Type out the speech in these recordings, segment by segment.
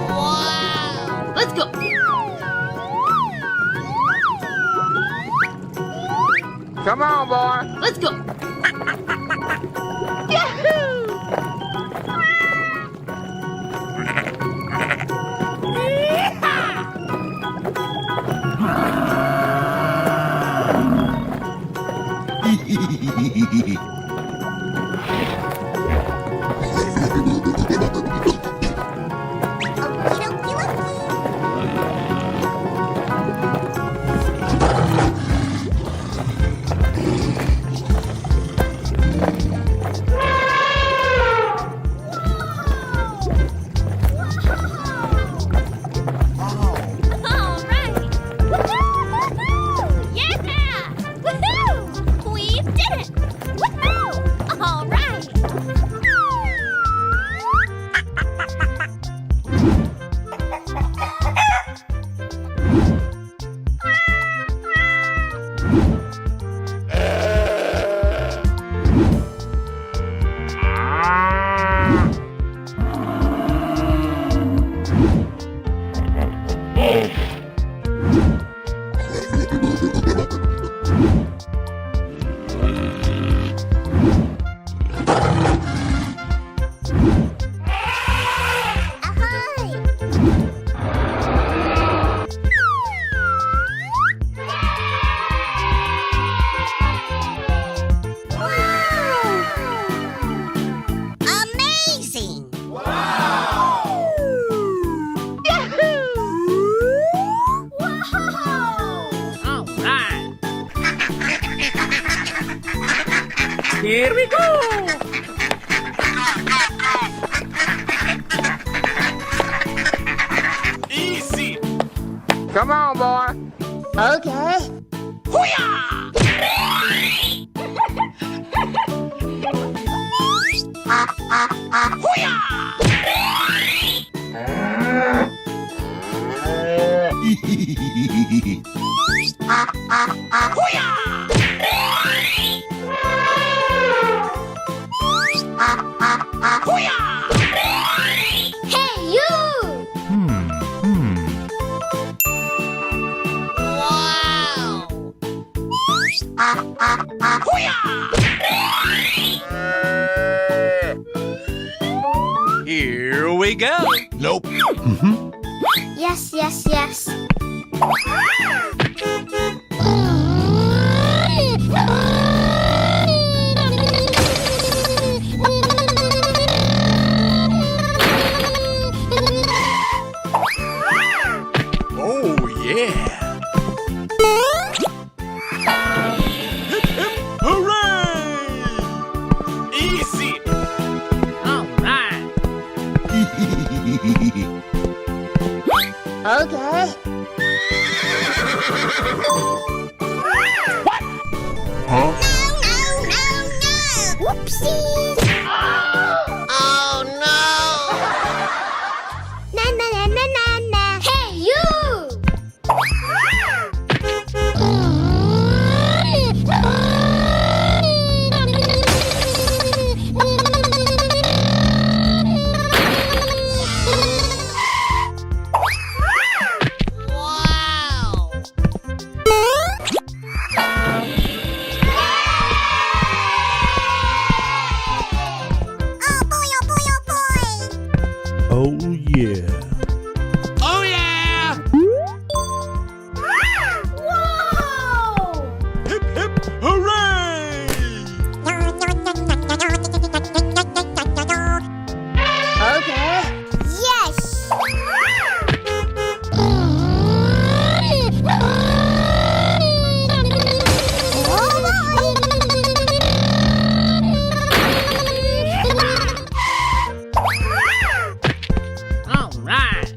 Wow! Let's go! Come on, boy. Let's go! Here we go! Easy. Come on, boy. Okay. Hey, you! Wow! Here we go! Nope. Yes, yes, yes. Oh, yeah! Hip, hip, hooray! Easy. All right! Okay. Huh? No. Whoopsies. Oh no! Na na na na na na. Hey, you! Wow! Oh yeah. Oh, yeah! Whoa! Hip, hip, hooray! Okay. Yes. All right!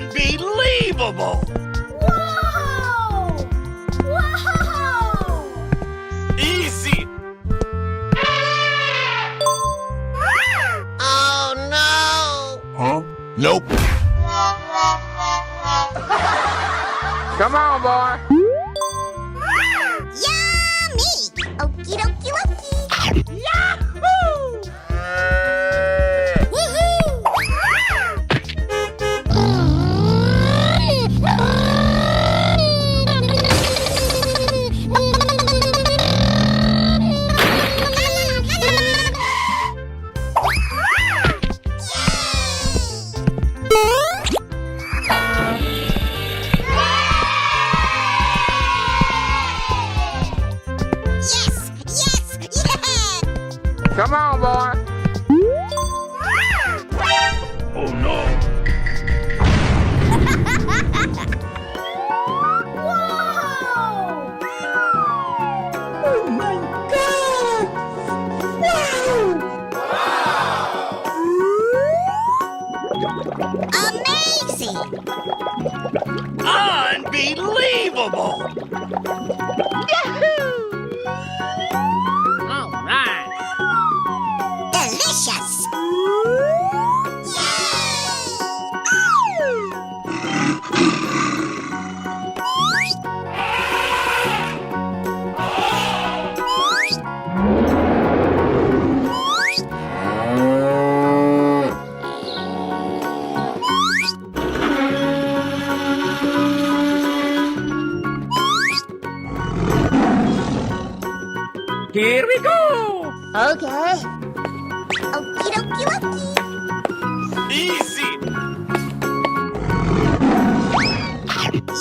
Unbelievable! Whoa! Whoa! Easy. Oh no! Huh? Nope. Come on, boy. Yummy! Okie dokie dokie. Yahoo! Yes! Yes! Yeah! Come on, boy. Oh no! Whoa! Oh my God! Wow! Amazing! Unbelievable! All right. Delicious! Here we go! Okay. Okie dokie dokie. Easy.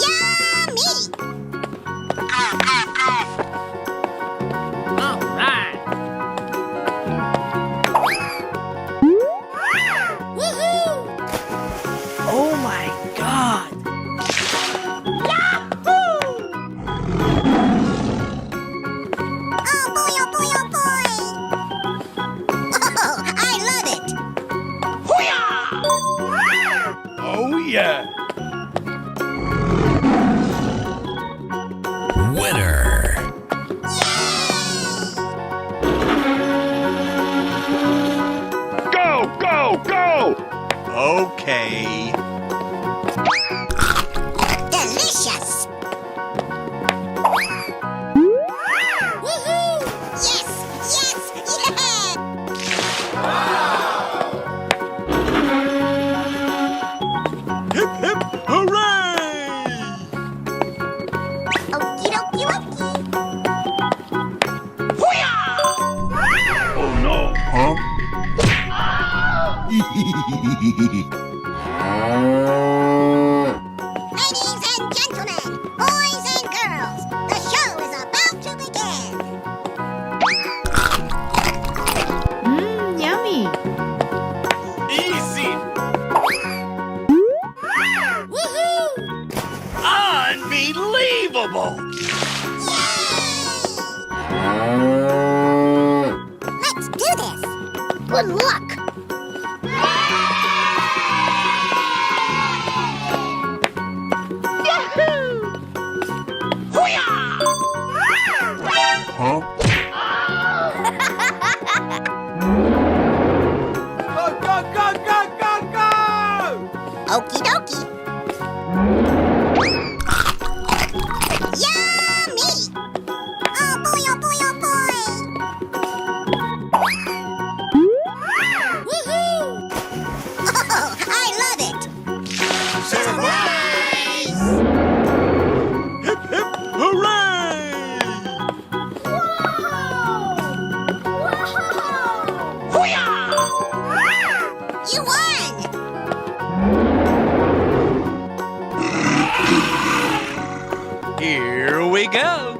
Yummy! All right. Woohoo! Oh my God! Oh boy, oh boy, oh boy! Oh, I love it! Oh yeah! Winner. Go, go, go! Okay. Delicious! Woohoo! Yes, yes, yeah! Hip, hip, hooray! Okie dokie dokie. Oh no! Huh? Ladies and gentlemen, boys and girls, the show is about to begin. Yummy! Easy. Woohoo! Unbelievable! Let's do this. Good luck! Huh? Go, go, go, go, go, go! Okie dokie. Yummy! Oh boy, oh boy, oh boy! Woohoo! Oh, I love it! Surprise! Hip, hip, hooray! Whoa! You won! Here we go!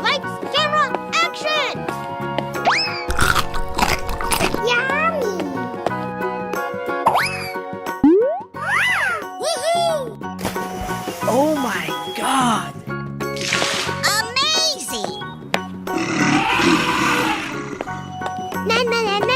Lights, camera, action! Yummy! Woohoo! Oh my God! Amazing! Na na na